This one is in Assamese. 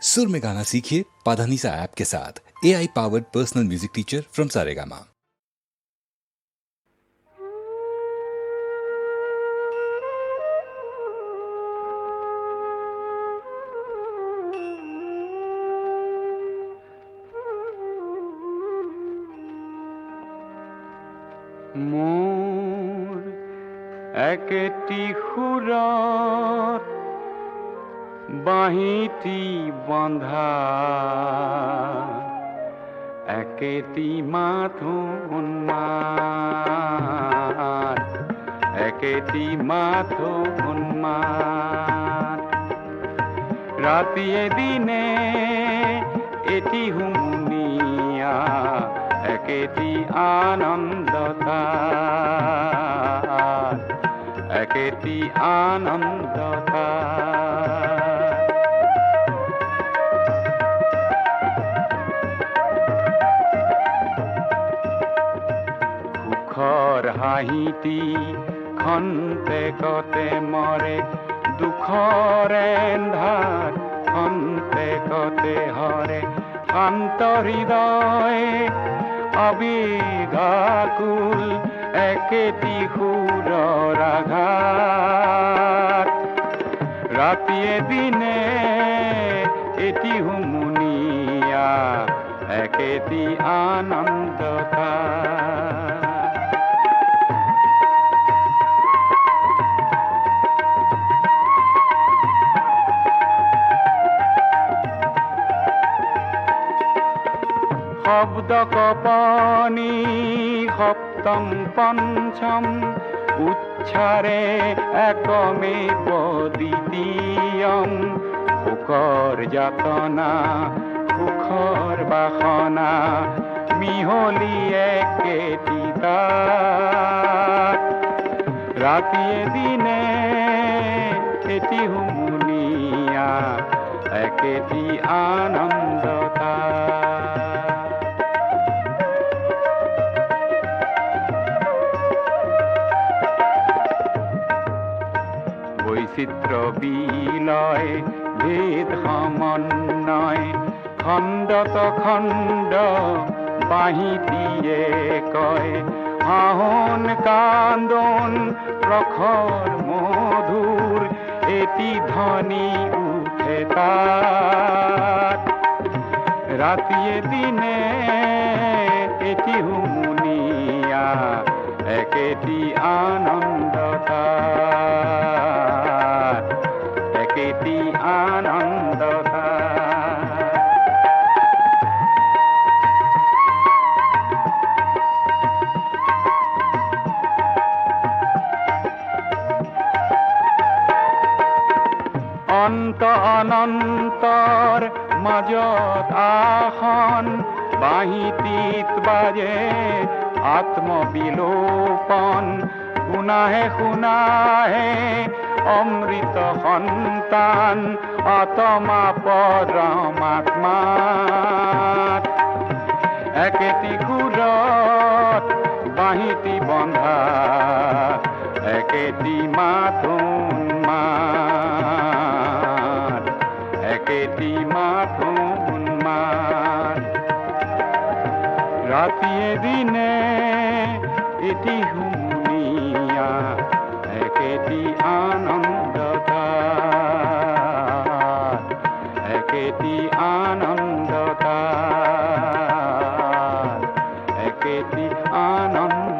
सुर में गाना सीखिए पाधानीसा ऐप के साथ। AI powered personal music teacher from Saregama. মোর একেটি সুৰত বাঁহীটি বন্ধা একেটি মাথো উন্মাদ একেটি মাথো উন্মাদ ৰাতিয়ে দিনে এটি হুমুনিয়া একেটি আনন্দতা একেটি আনন্দতা সুখৰ হাঁহিটি খন্তেকতে মৰে দুখৰ এন্ধাৰ খন্তেকতে হৰে শান্ত হৃদয় অবিঘাকুল একেটি সুৰৰ আঘাত ৰাতিয়ে দিনে এটি হুমুনিয়া একেটি আনন্দতা শব্দ কপনি সপ্তম পঞ্চম উচ্চাৰে একমেব দ্বিতীয়ম সুখৰ যাতনা সুখৰ বাসনা মিহলি একেটি তাত ৰাতিয়ে দিনে এটি হুমুনিয়া একেটি আনন্দতা বৈচিত্ৰ্য বিলয় ভেদ সমন্বয় খণ্ডত খণ্ড বাঁহীটিয়ে কয় হাহন কান্দন প্ৰখৰ মধুৰ এটি ধ্বনি উঠে তাত ৰাতিয়ে দিনে এটি হুমুনিয়া একেটি আনন্দতা একেটি আনন্দতা অন্ত অনন্তৰ মাজত আসন বাঁহীটিত বাজে আত্মবিলোপন শুনাহে শুনাহে অমৃত সন্তান আত্মা পৰমাত্মাত একেটি সুৰত বাঁহীটি বন্ধা একেটি মাথোন একেটি মাথোন ৰাতিয়ে দিনে এটি হুমুনিয়া একেটি আনন্দতা একেটি আনন্দতা একেটি আনন্দ